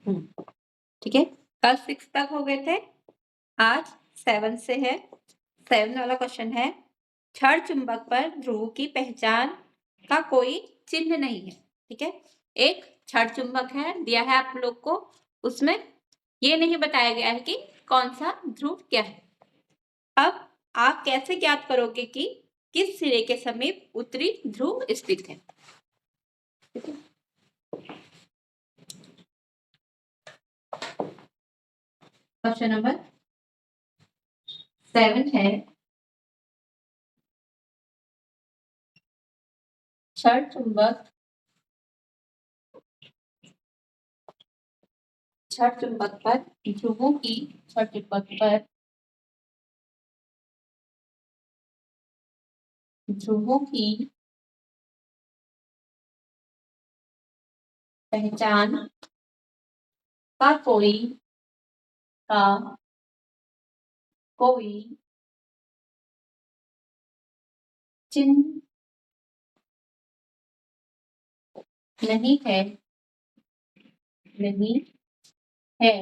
ठीक है, कल 6 तक हो गए थे, आज 7 से है। 7 वाला क्वेश्चन है, क्षण चुंबक पर ध्रुव की पहचान का कोई चिन्ह नहीं है। ठीक है, एक क्षण चुंबक है दिया है आप लोग को, उसमें ये नहीं बताया गया है कि कौन सा ध्रुव क्या है। अब आप कैसे ज्ञात करोगे कि किस सिरे के समीप उत्तरी ध्रुव स्थित है? क्वेश्चन नंबर 7 है, क्षण चुंबक पर ध्रुवों की क्षण चुंबक पर ध्रुवों की पहचान का कोई चिन्ह नहीं है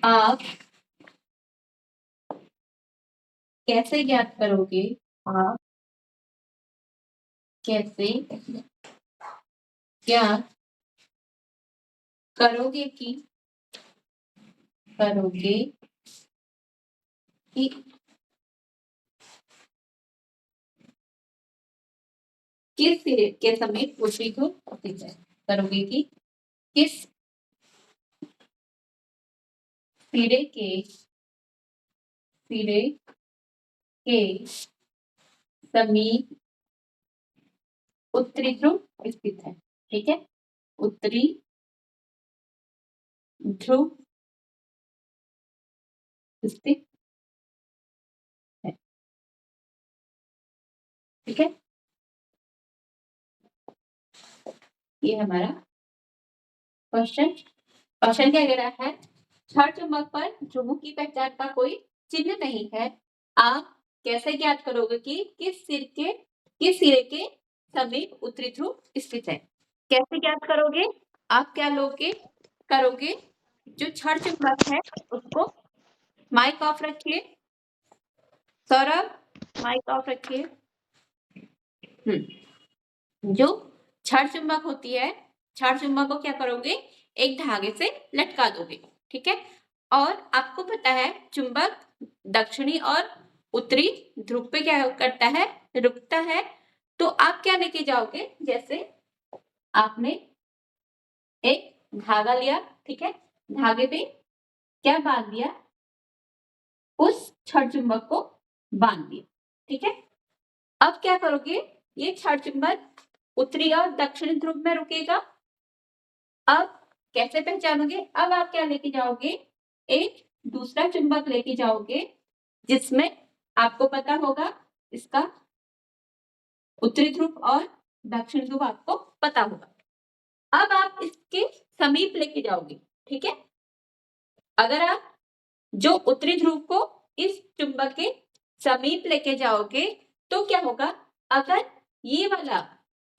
आप कैसे ज्ञात करोगे? आप कैसे ज्ञात करोगे कि किस सिरे के समीप उत्तरी ध्रुव स्थित है? करोगे कि किस सिरे के समीप उत्तरी ध्रुव स्थित है। ठीक है, उत्तरी ध्रुव स्थित है। ठीक है, ये हमारा क्वेश्चन क्या कह रहा है? क्षण चुंबक पर ध्रुवों की पहचान का कोई चिन्ह नहीं है, आप कैसे ज्ञात करोगे कि किस सिरे के समीप उत्तरी ध्रुव स्थित है? कैसे ज्ञात करोगे? आप क्या करोगे, जो क्षण चुंबक है उसको माइक ऑफ रखिए, सौरभ माइक ऑफ रखिए। जो क्षण चुंबक होती है, क्षण चुंबक को क्या करोगे? एक धागे से लटका दोगे। ठीक है, और आपको पता है चुंबक दक्षिणी और उत्तरी ध्रुव पे क्या करता है? रुकता है। तो आप क्या लेके जाओगे? जैसे आपने एक धागा लिया, ठीक है, धागे पे क्या बांध दिया? उस क्षण चुंबक को बांध दिया। ठीक है, अब क्या करोगे? ये क्षण चुंबक उत्तरी और दक्षिणी ध्रुव में रुकेगा। अब कैसे पहचानोगे? अब आप क्या लेके जाओगे? एक दूसरा चुंबक लेके जाओगे जिसमें आपको पता होगा इसका उत्तरी ध्रुव और दक्षिण ध्रुव आपको पता होगा। अब आप इसके समीप लेके जाओगे। ठीक है, अगर आप जो उत्तरी ध्रुव को इस चुंबक के समीप लेके जाओगे तो क्या होगा? अगर ये वाला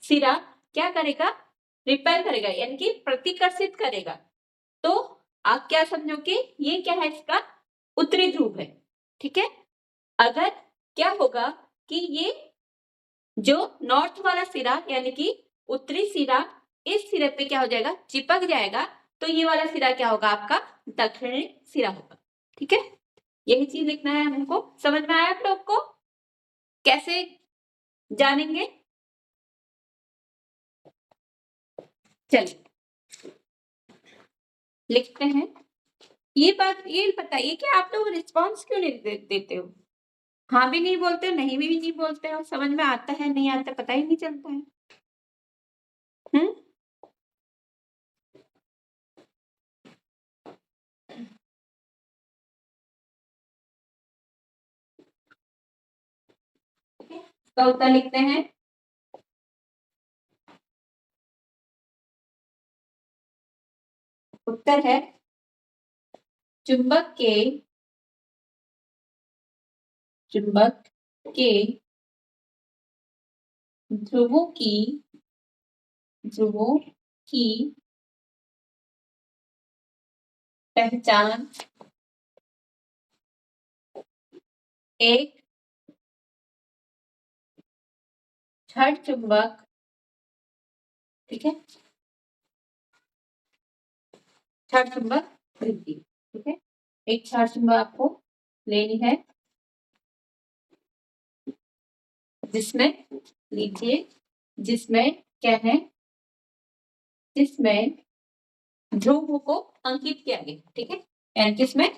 सिरा क्या करेगा? रिपेल करेगा, यानी कि प्रतिकर्षित करेगा, तो आप क्या समझोगे? ये क्या है? इसका उत्तरी ध्रुव है। ठीक है, अगर क्या होगा कि ये जो नॉर्थ वाला सिरा यानी कि उत्तरी सिरा इस सिरे पे क्या हो जाएगा? चिपक जाएगा, तो ये वाला सिरा क्या होगा? आपका दक्षिणी सिरा होगा। ठीक है, यही चीज लिखना है हमको। समझ में आया आप लोग को? कैसे जानेंगे? चलिए लिखते हैं। ये बताइए कि आप लोग रिस्पॉन्स क्यों नहीं देते हो? हाँ भी नहीं बोलते हो, नहीं भी नहीं बोलते हो, समझ में आता है नहीं आता पता ही नहीं चलता है। तो उत्तर लिखते हैं। उत्तर है चुंबक के ध्रुवों की पहचान एक क्षण चुंबक, ठीक है, क्षण चुंबक वृद्धि, ठीक है। एक क्षण चुंबक आपको लेनी है जिसमें, लीजिए, जिसमें क्या है, जिसमें ध्रुवों को अंकित किया गया, ठीक है, यानी किसमें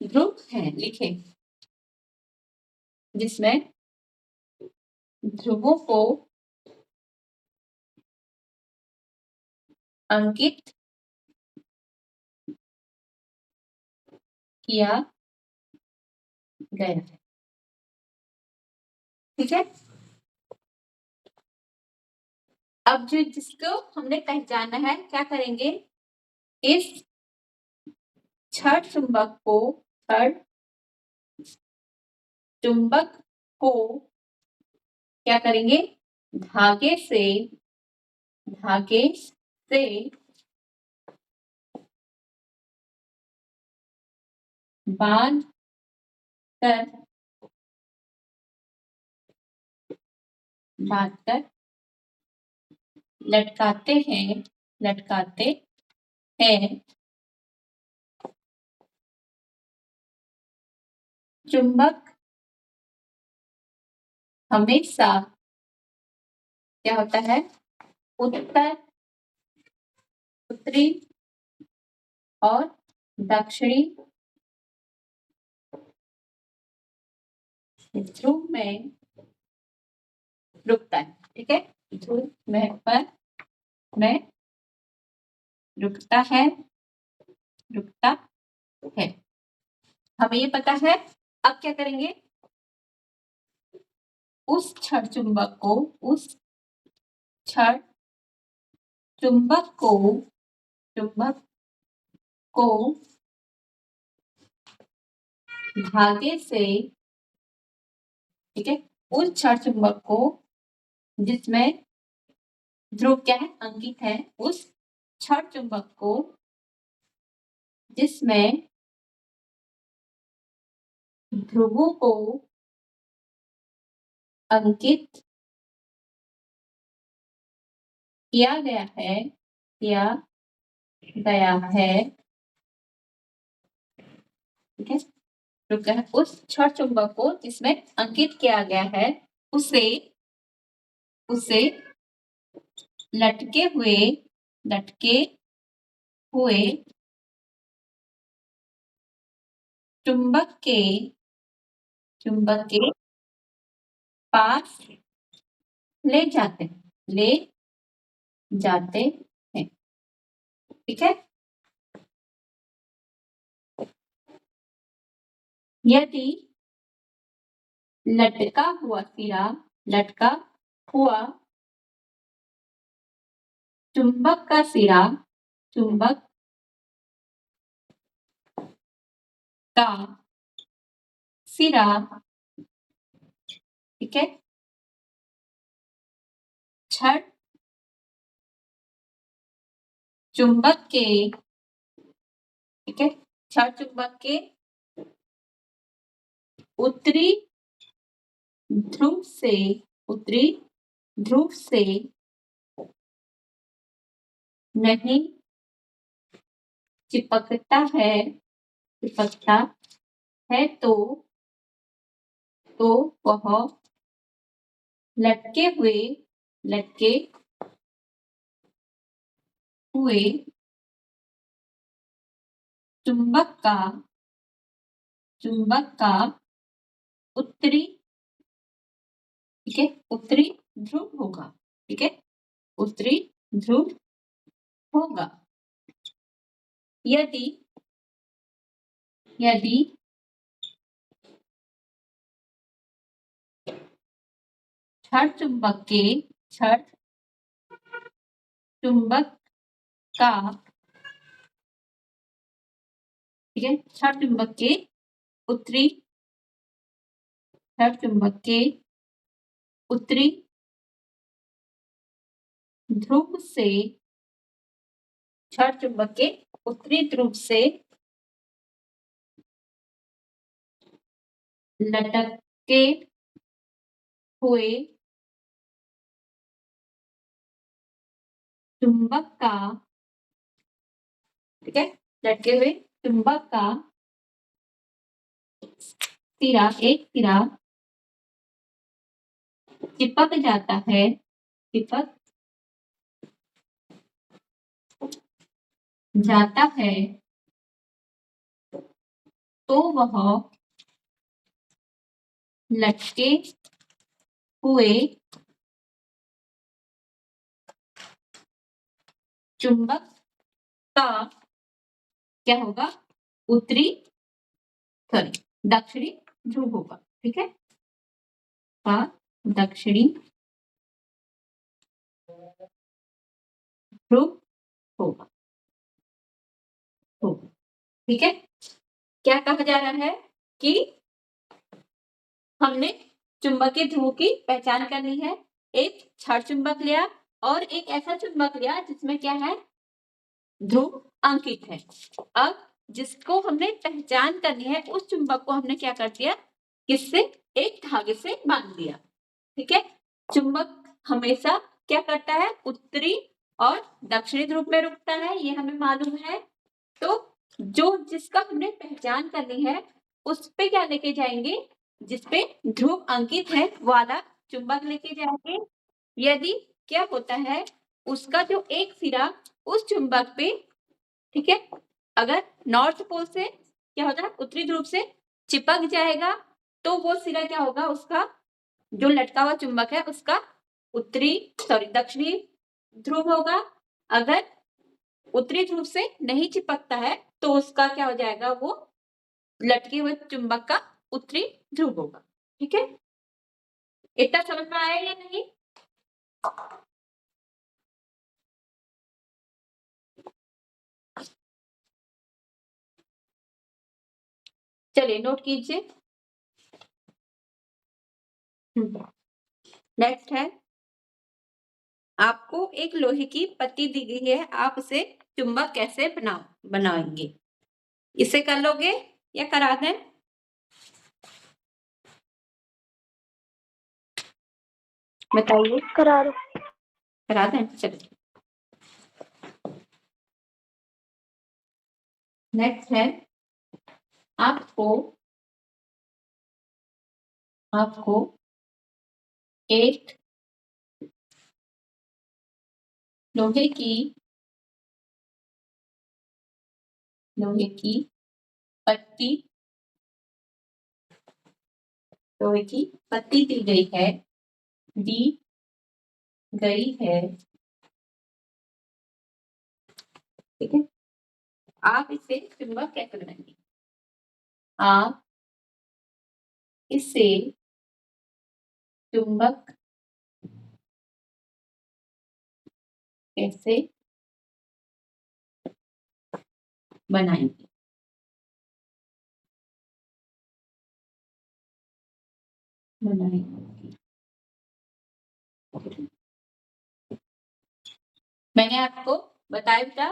ध्रुव है, लिखे, जिसमें ध्रुवों को अंकित किया गया है, ठीक है। अब जो जिसको हमने पहचाना है, क्या करेंगे, इस क्षण चुंबक को, क्षण चुंबक को क्या करेंगे, धागे से, धागे से बांध कर, बांध कर लटकाते हैं, लटकाते हैं। चुंबक हमेशा क्या होता है, उत्तर, उत्तरी और दक्षिणी ध्रुव में रुकता है, ठीक है, ध्रुव में पर में रुकता है, रुकता है, हमें ये पता है। अब क्या करेंगे, उस क्षण चुंबक को, उस क्षण चुंबक को, चुंबक को धागे से, ठीक है, उस क्षण चुंबक को जिसमें ध्रुव क्या है, अंकित है, उस क्षण चुंबक को जिसमें ध्रुवों को अंकित किया गया है, किया गया है, ठीक है, रुक है, उस क्षण चुंबक को जिसमें अंकित किया गया है, उसे, उसे लटके हुए, लटके हुए चुंबक के, चुंबक के पास ले जाते हैं, ले जाते हैं, ठीक है। यदि लटका हुआ सिरा, लटका हुआ चुंबक का सिरा, चुंबक का सिरा, ठीक है, क्षण चुंबक के, ठीक है, क्षण चुंबक के उत्तरी ध्रुव से, उत्तरी ध्रुव से नहीं चिपकता है, चिपकता है तो वह लटके हुए, लटके हुए चुंबक का, चुंबक का उत्तरी, ठीक है, उत्तरी ध्रुव होगा, ठीक है, उत्तरी ध्रुव होगा। यदि, यदि क्षण चुंबक के, क्षण चुंबक का, ठीक है, क्षण चुंबक के उत्तरी, क्षण चुंबक के उत्तरी ध्रुव से, क्षण चुंबक के उत्तरी ध्रुव से लटके हुए चुंबक का, ठीक है, लटके हुए चुंबक का सिरा, एक सिरा चिपक जाता है, चिपक जाता है, तो वह लटके हुए चुंबक का क्या होगा, उत्तरी, सॉरी, दक्षिणी ध्रुव होगा, ठीक है, का दक्षिणी ध्रुव होगा, होगा, ठीक है। क्या कहा जा रहा है कि हमने चुंबकीय ध्रुव की पहचान करनी है। एक क्षण चुंबक लिया और एक ऐसा चुंबक लिया जिसमें क्या है, ध्रुव अंकित है। अब जिसको हमने पहचान करनी है उस चुंबक को हमने क्या कर दिया, किससे, एक धागे से बांध दिया, ठीक है। चुंबक हमेशा क्या करता है, उत्तरी और दक्षिणी ध्रुव में रुकता है, ये हमें मालूम है। तो जो जिसका हमने पहचान करनी है उस पे क्या लेके जाएंगे, जिसपे ध्रुव अंकित है वाला चुंबक लेके जाएंगे। यदि क्या होता है, उसका जो एक सिरा उस चुंबक पे, ठीक है, अगर नॉर्थ पोल से क्या होता है, उत्तरी ध्रुव से चिपक जाएगा, तो वो सिरा क्या होगा, उसका जो लटका हुआ चुंबक है उसका उत्तरी, सॉरी, दक्षिणी ध्रुव होगा। अगर उत्तरी ध्रुव से नहीं चिपकता है तो उसका क्या हो जाएगा, वो लटके हुए चुंबक का उत्तरी ध्रुव होगा, ठीक है। इतना समझ में आया या नहीं? चलिए नोट कीजिए। नेक्स्ट है, आपको एक लोहे की पत्ती दी गई है, आप उसे चुंबक कैसे बनाएंगे, इसे कर लोगे या करा दें? बताइए। करा दो। करा दें, चलिए। नेक्स्ट है, आपको आपको एक लोहे की पत्ती लोहे की पत्ती दी गई है, दी गई है, ठीक है। आप इसे चुंबक कैसे बनाएंगे, आप इसे चुंबक कैसे बनाएंगे, मैंने आपको बताया था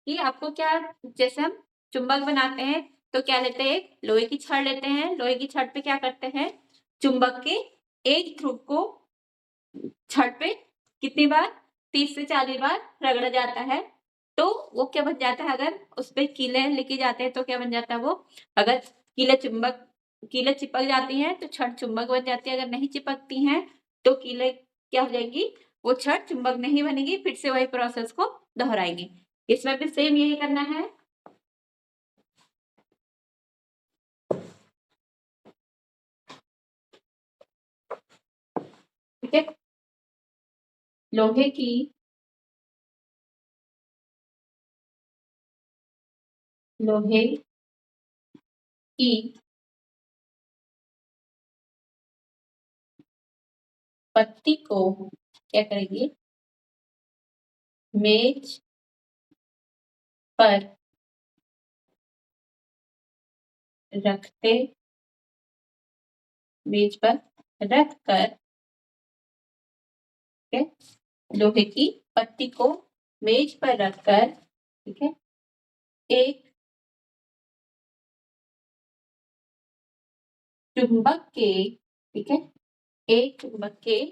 कि आपको क्या, जैसे हम चुंबक बनाते हैं तो क्या लेते हैं, लोहे की छड़ लेते हैं, लोहे की छड़ पे क्या करते हैं, चुंबक के एक ध्रुव को छड़ पे कितनी बार, 30 से 40 बार रगड़ा जाता है, तो वो क्या बन जाता है, अगर उस पे कीले लेके जाते हैं तो क्या बन जाता है वो, अगर कीले चिपक जाती हैं तो छड़ चुंबक बन जाती है, अगर नहीं चिपकती हैं तो कीले क्या हो जाएगी, वो छड़ चुंबक नहीं बनेगी, फिर से वही प्रोसेस को दोहराएंगे। इसमें भी सेम यही करना है, ठीक है। लोहे की लोहे की पत्ती को क्या करेंगे, मेज पर रखते मेज पर रख कर, लोहे की पत्ती को मेज पर रखकर ठीक है। एक चुंबक के, ठीक है, एक चुंबक के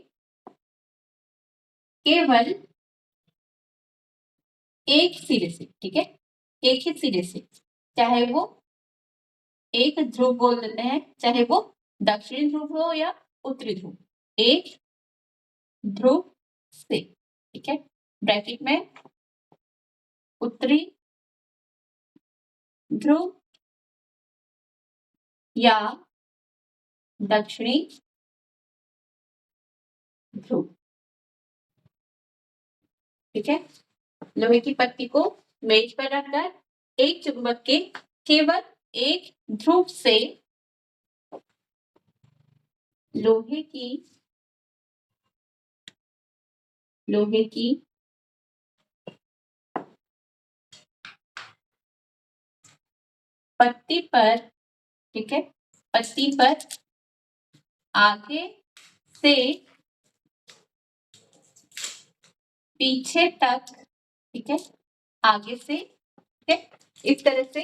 केवल एक सिरे से, ठीक है, एक ही सिरे से, चाहे वो एक ध्रुव बोल देते हैं, चाहे वो दक्षिणी ध्रुव हो या उत्तरी ध्रुव, एक ध्रुव से, ठीक है, ब्रैकेट में उत्तरी ध्रुव या दक्षिणी ध्रुव, ठीक है। लोहे की पत्ती को मेज पर रखकर एक चुंबक के केवल एक ध्रुव से लोहे की पत्ती पर, ठीक है, पत्ती पर आगे से पीछे तक, ठीक है, आगे से, ठीक है, इस तरह से,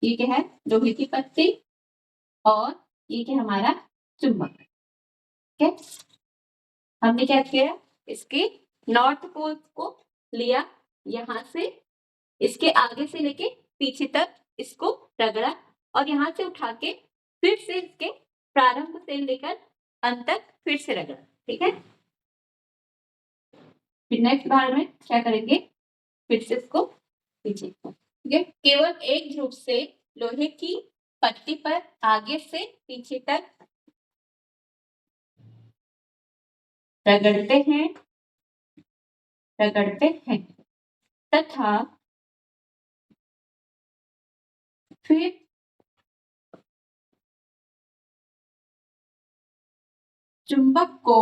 ये क्या है, लोहे की पत्ती और ये क्या हमारा चुंबक, ठीक है। हमने क्या किया, इसके नॉर्थ पोल को लिया, यहां से इसके आगे से लेके पीछे तक इसको रगड़ा और यहां से उठा के फिर से इसके प्रारंभ से लेकर अंत तक फिर से रगड़ा, ठीक है। फिर नेक्स्ट बार में क्या करेंगे, फिर से इसको पीछे, ठीक है। केवल एक ध्रुव से लोहे की पट्टी पर आगे से पीछे तक रगड़ते हैं तथा फिर चुंबक को,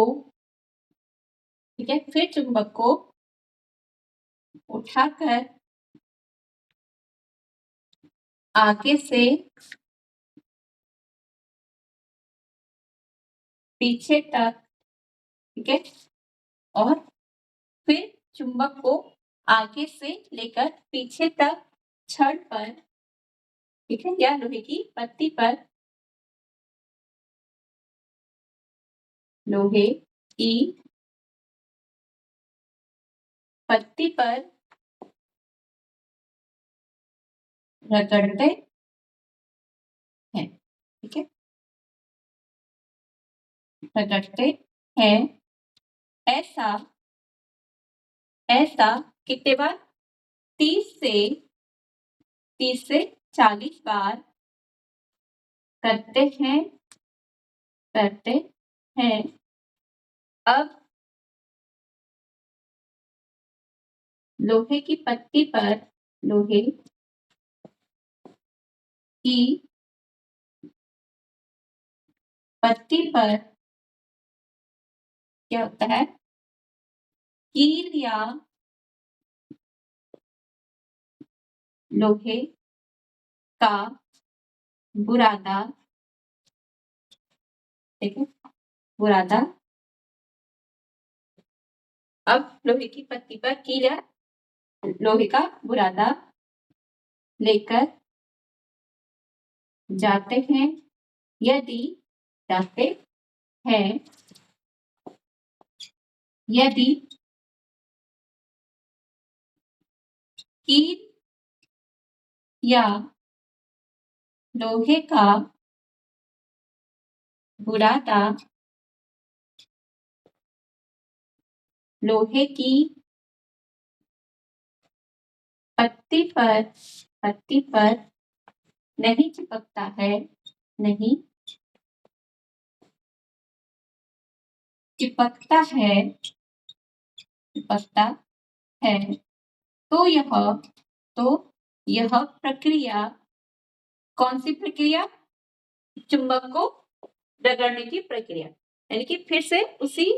ठीक है, फिर चुंबक को उठाकर आगे से पीछे तक, ठीक है, और फिर चुंबक को आगे से लेकर पीछे तक छड़ पर, ठीक है, या लोहे की पत्ती पर, लोहे की पत्ती पर रगड़ते हैं, ठीक है, रगड़ते हैं। ऐसा ऐसा कितने बार, 30 से 40 बार करते हैं, करते हैं। अब लोहे की पत्ती पर, लोहे की पत्ती पर क्या होता है, कील या लोहे का बुरादा, ठीक है, बुरादा। अब लोहे की पत्ती पर कील या लोहे का बुरादा लेकर जाते हैं, यदि जाते हैं, यदि कील या लोहे का बुरादा लोहे की पत्ती पर नहीं चिपकता है, नहीं चिपकता है, चिपकता है, तो यह प्रक्रिया, कौन सी प्रक्रिया, चुंबक को रगड़ने की प्रक्रिया, यानी कि फिर से उसी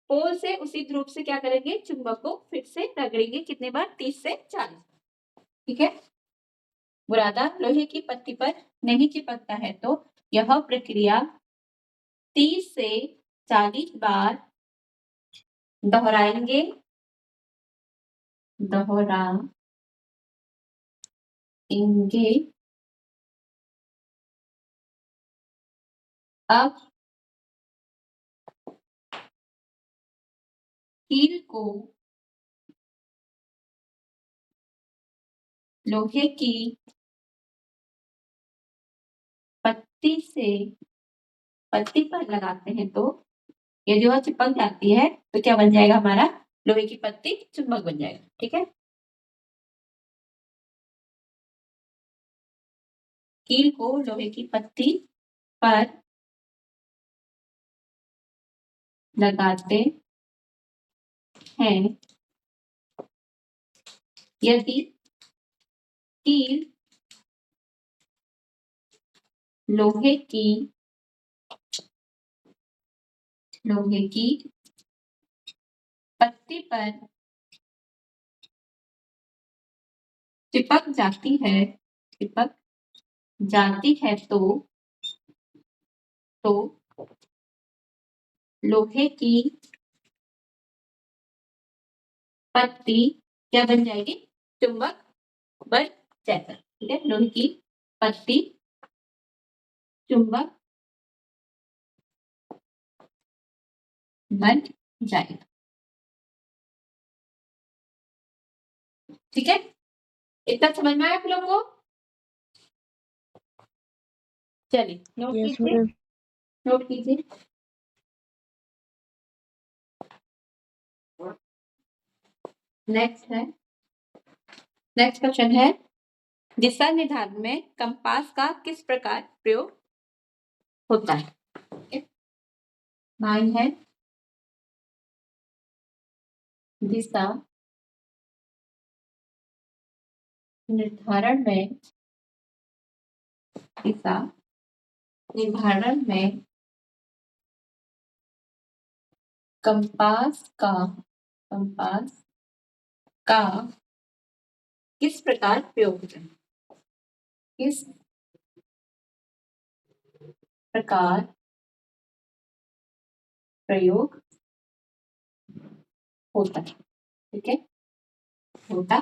पोल से, उसी ध्रुव से क्या करेंगे, चुंबक को फिर से रगड़ेंगे, कितने बार, 30 से 40, ठीक है। बुरादा लोहे की पत्ती पर नहीं चिपकता है तो यह प्रक्रिया 30 से 40 बार दोहराएंगे, दोहराएंगे। अब कील को लोहे की पत्ती पर लगाते हैं तो ये जो चिपक जाती है तो क्या बन जाएगा हमारा, लोहे की पत्ती चुंबक बन जाएगा। ठीक है, कील को लोहे की पत्ती पर लगाते हैं। यदि कील लोहे की पत्ती पर चिपक जाती है तो लोहे की पत्ती क्या बन जाएगी, चुंबक बन जाएगा। ठीक है, लोहे की पत्ती चुंबक बन जाएगा। ठीक है, इतना समझ में आया आप लोगों को? चलिए नोट कीजिए, नोट कीजिए। नेक्स्ट क्वेश्चन है, दिशा निर्धारण में कंपास का किस प्रकार प्रयोग होता है। 9 है, दिशा निर्धारण में कंपास का किस प्रकार प्रयोग होता है। किस प्रकार प्रयोग होता है। ठीक है, होता है।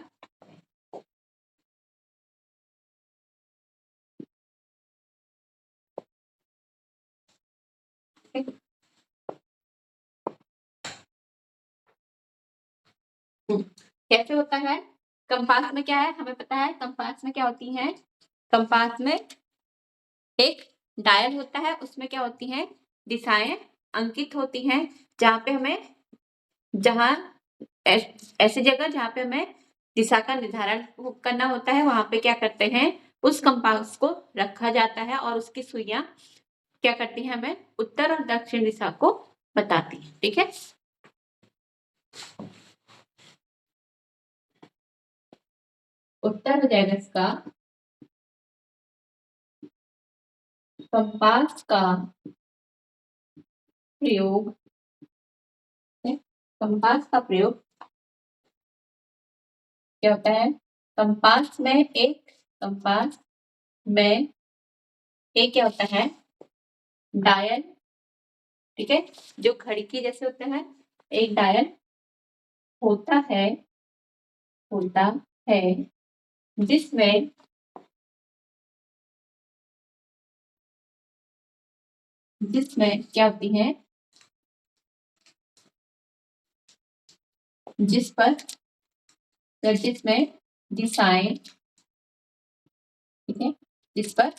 कैसे होता है, कंपास में क्या है हमें पता है, कंपास में क्या होती है, कंपास में एक डायल होता है, उसमें क्या होती है, दिशाएं अंकित होती हैं, जहां पे हमें ऐसी जगह जहां पे हमें दिशा का निर्धारण करना होता है, वहां पे क्या करते हैं, उस कंपास को रखा जाता है और उसकी सुइयां क्या करती हैं, हमें उत्तर और दक्षिण दिशा को बताती है। ठीक है, उत्तर हो जाएगा इसका, कंपास का प्रयोग, कंपास का प्रयोग क्या होता है, कंपास में एक क्या होता है, डायल। ठीक है, जो घड़ी की जैसे होता है, एक डायल होता है जिसमें क्या होती है, जिसमें दिशाएं, ठीक है, जिस पर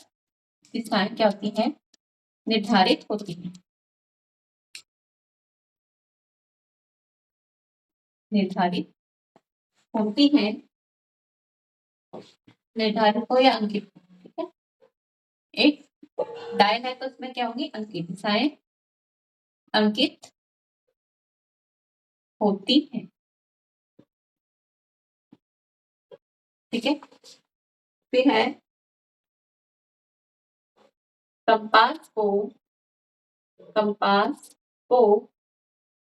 दिशाएं क्या होती हैं, निर्धारित होती हैं, निर्धारित होती हैं, निर्धारित हो या अंकित। ठीक है, एक डायल है तो उसमें क्या होगी, अंकित दिशाएं अंकित होती हैं। ठीक है, फिर है कंपास को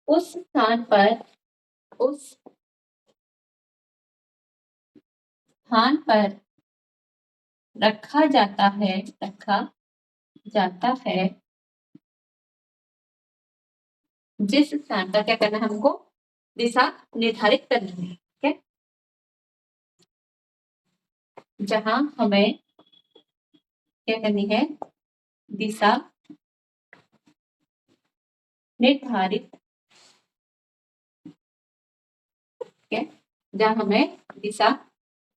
उस स्थान पर रखा जाता है जिस स्थान पर क्या करना है, हमको दिशा निर्धारित करनी है। ठीक है, जहां हमें क्या करनी है, दिशा निर्धारित, है, जहां हमें दिशा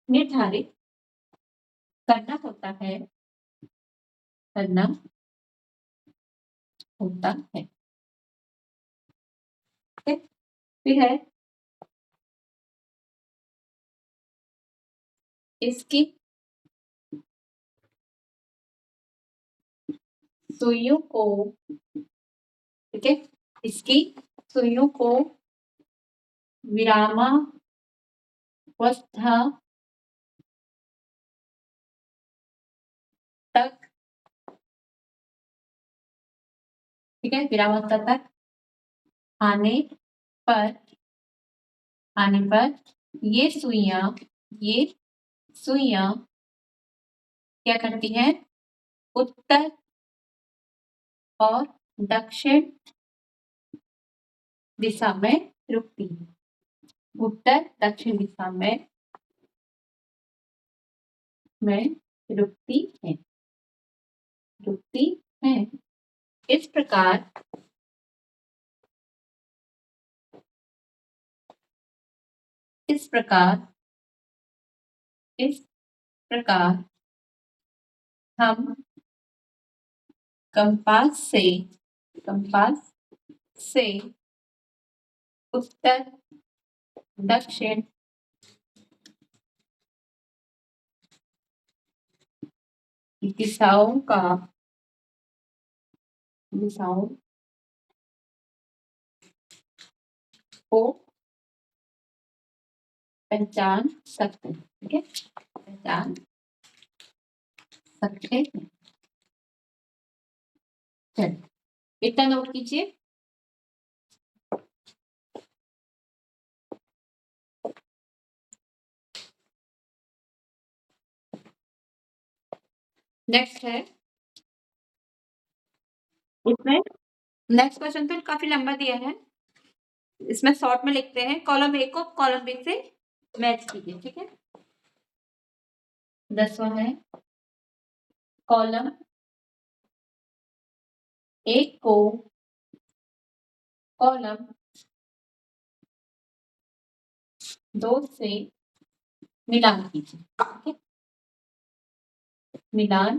निर्धारित करना होता है, करना होता है। फिर है इसकी सुइयों को, ठीक है, इसकी सुइयों को विरामावस्था तक, ठीक है, विरामावस्था तक आने पर, आने पर ये सुइयां क्या करती हैं, उत्तर और दक्षिण दिशा में रुकती है। उत्तर दक्षिण दिशा में रुकती है, रुकती है। इस प्रकार इस प्रकार इस प्रकार हम कंपास से उत्तर दक्षिण दिशाओं को पहचान सकते हैं, ठीक है, पहचान सकते हैं। चलिए इतना नोट कीजिए। नेक्स्ट है, इसमें नेक्स्ट क्वेश्चन तो काफी लंबा दिया है, इसमें शॉर्ट में लिखते हैं, कॉलम ए को कॉलम बी से मैच कीजिए, ठीक है। 10वां है, कॉलम ए को कॉलम 2 से मिलान कीजिए, ठीक है, मिलान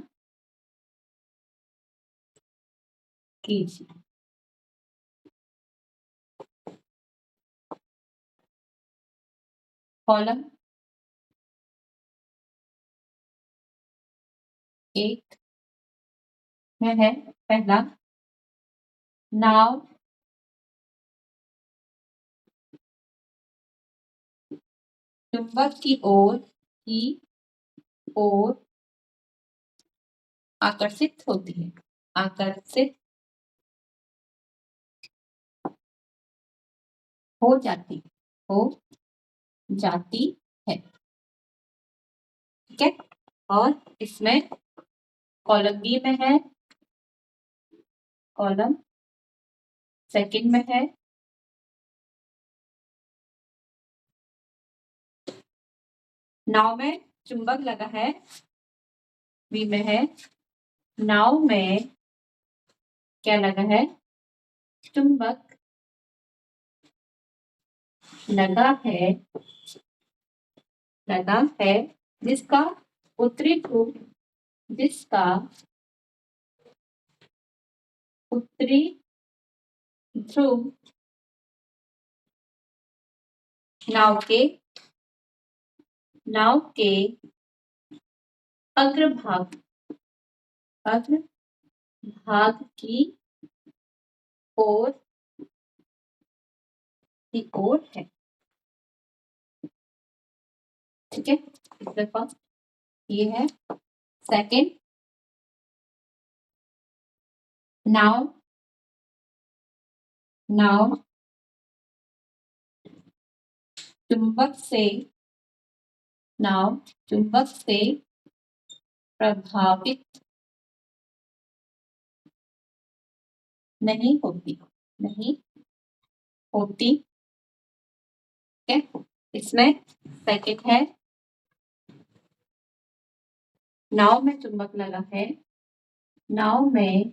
कीजिए। कॉलम 1 में है पहला, नाव चुंबक की ओर आकर्षित होती है, आकर्षित हो जाती है, ठीक है। और इसमें कॉलम बी में है, कॉलम सेकंड में है, नाव में चुंबक लगा है, बी में है, नाव में क्या लगा है, चुंबक लगा है, जिसका उत्तरी ध्रुव नाव के अग्रभाग की ओर है, ठीक है। इसमें फर्स्ट ये है, सेकंड नाव चुंबक से प्रभावित नहीं होती, ठीक है। इसमें सेकंड है, नाव में चुंबक लगा है, नाव में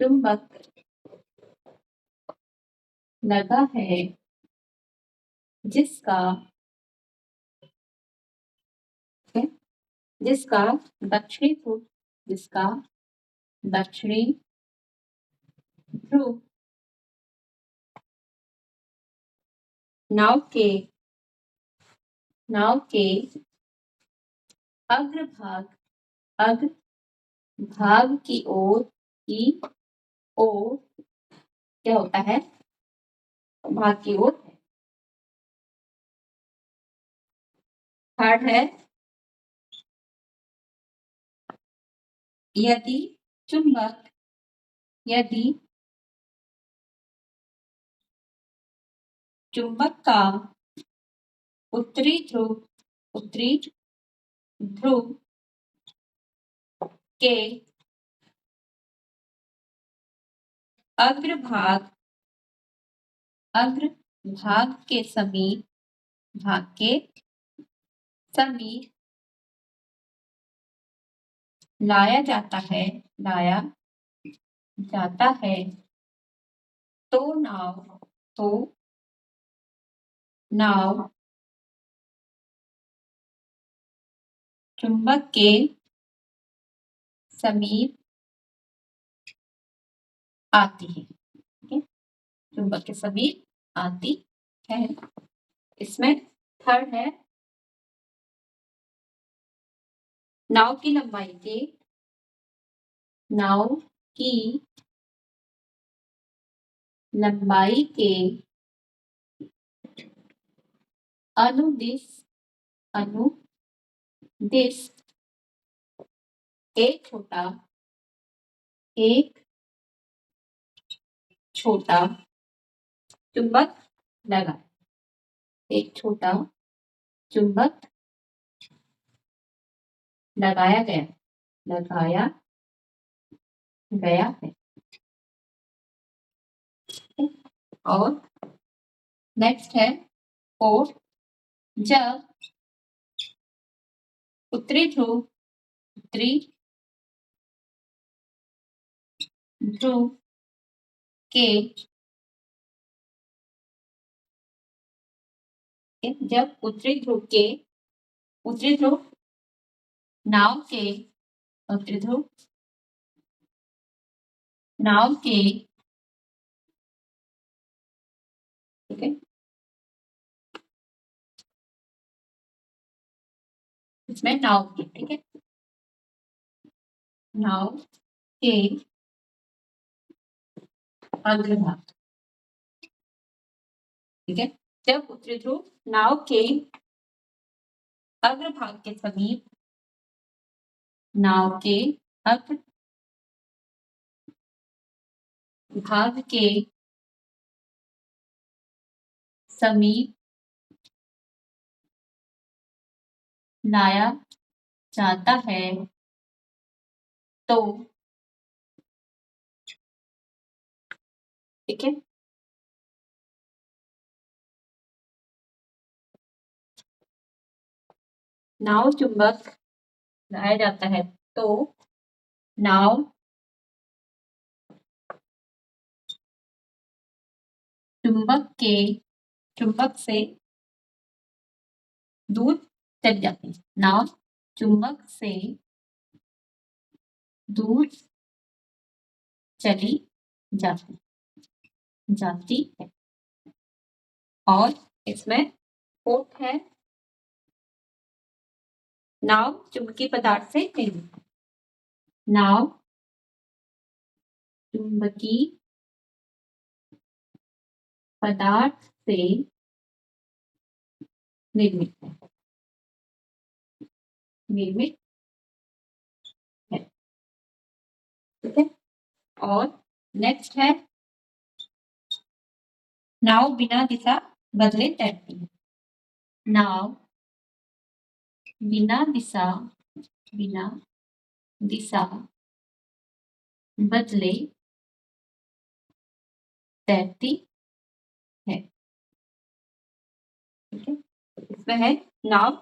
चुंबक लगा है जिसका जिसका दक्षिणी ध्रुव जिसका दक्षिणी ध्रुव नाव के अग्रभाग की ओर क्या होता है, भाग की ओर। थर्ड है, यदि चुंबक का उत्तरी ध्रुव के अग्रभाग के समीप लाया जाता है तो नाव चुंबक के समीप आती है। ठीक है, चुंबक के समीप आती है। इसमें थर्ड है, नाव की लंबाई के अनुदिश एक छोटा चुंबक लगा लगाया गया है। और नेक्स्ट है, और जब उत्तरी ध्रुव के जब उत्तरी ध्रुव नाव के ठीक है, इसमें नाव के ठीक है, नाव के अग्रभाग ठीक है, जब उत्तरी ध्रुव नाव के अग्रभाग के समीप नाव के अग्रभाग के समीप लाया जाता है तो ठीक है, नाव चुंबक लाया जाता है तो नाव चुंबक से दूर चली जाती है। नाव चुंबक से दूर चली जाती है। और इसमें फोर्थ है, नाव चुंबकीय पदार्थ से निर्मित। नाव चुंबकीय पदार्थ से निर्मित है ठीक है। और नेक्स्ट है, नाव बिना दिशा बदले तैरती है। नाव बिना दिशा बदले तैरती है ठीक है। इसमें है, नाव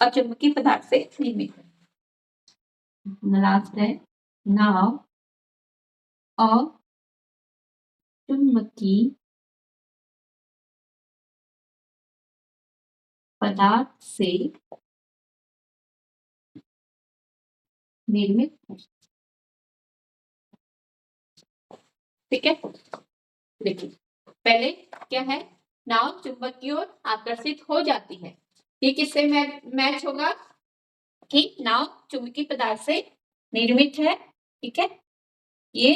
अचुंबकीय पदार्थ से निर्मित है। लास्ट है नाव अचुंबकीय पदार्थ से निर्मित है। ठीक है, देखिए पहले क्या है, नाव चुंबक की ओर आकर्षित हो जाती है। ये किससे मैच होगा कि नाव चुंबकीय पदार्थ से निर्मित है। ठीक है, ये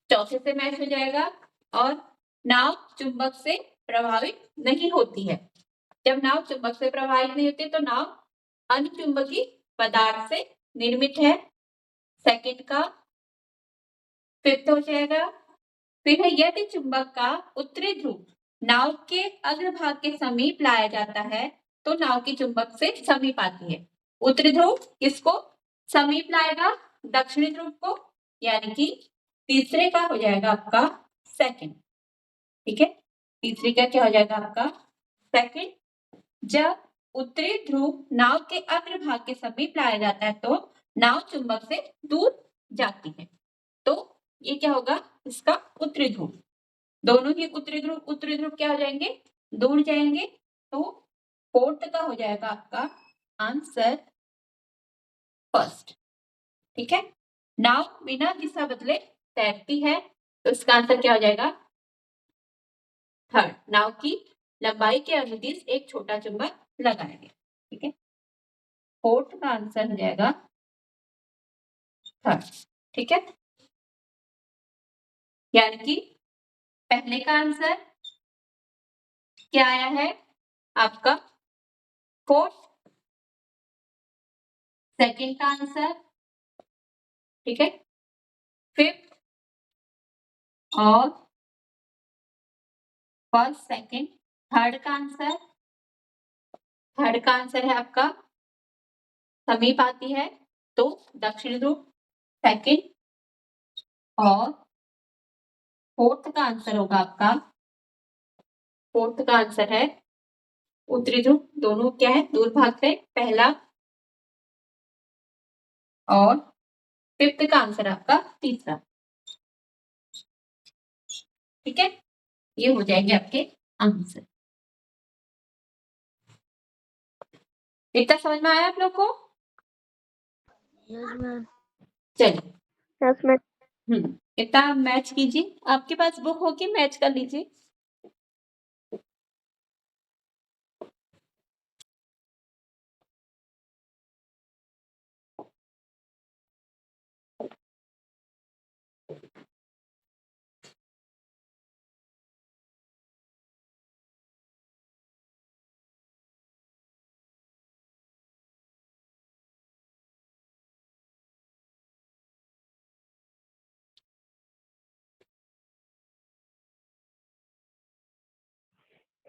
चौथे से मैच हो जाएगा। और नाव चुंबक से प्रभावित नहीं होती है। जब नाव चुंबक से प्रभावित नहीं होती तो नाव अनचुंबकीय पदार्थ से निर्मित है। सेकंड का फिफ्थ हो जाएगा। फिर है यदि चुंबक का उत्तरी ध्रुव नाव के अग्रभाग के समीप लाया जाता है तो नाव की चुंबक से समीप आती है। उत्तरी ध्रुव किसको समीप लाएगा? दक्षिणी ध्रुव को, यानी कि तीसरे का हो जाएगा आपका सेकंड। ठीक है, तीसरे का क्या हो जाएगा आपका सेकंड। जब उत्तरी ध्रुव नाव के अग्रभाग के समीप लाया जाता है तो नाव चुंबक से दूर जाती है। तो ये क्या होगा इसका उत्तरी ध्रुव। दोनों ही उत्तरी ध्रुव क्या हो जाएंगे? दूर जाएंगे। तो फोर्थ का हो जाएगा आपका आंसर फर्स्ट। ठीक है, नाव बिना दिशा बदले तैरती है तो इसका आंसर क्या हो जाएगा? थर्ड। नाव की लंबाई के अनुदिश एक छोटा चुंबक लगाएंगे। ठीक है, फोर्थ का आंसर हो जाएगा थर्ड। ठीक है, यानी कि पहले का आंसर क्या आया है आपका फोर्थ, सेकंड का आंसर, ठीक है, फिफ्थ और फर्स्ट सेकंड। थर्ड का आंसर है आपका समीप आती है तो दक्षिण ध्रुव सेकंड। और फोर्थ का आंसर होगा आपका, फोर्थ का आंसर है उत्तरी ध्रुव। दोनों क्या है दूर भाग से पहला। और फिफ्थ का आंसर आपका तीसरा। ठीक है, ये हो जाएंगे आपके आंसर। इतना समझ में आया आप लोग को? Yes ma'am. चलिए यस मैम। इतना मैच कीजिए। आपके पास बुक होगी मैच कर लीजिए।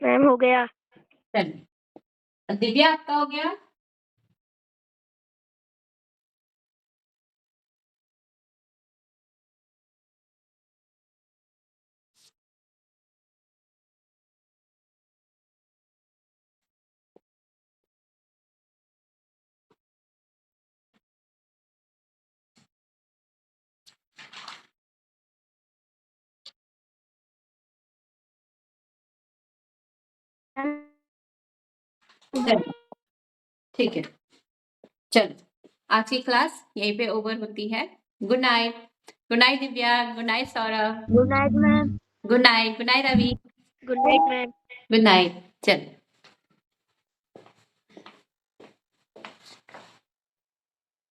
मैम हो गया। चलिए दिव्या आपका हो गया? चलो ठीक है, चलो आज की क्लास यहीं पे ओवर होती है। Good night. Good night Divya, good night Saurabh, good night ma'am. Good night Ravi, good night ma'am. Good night. चलो।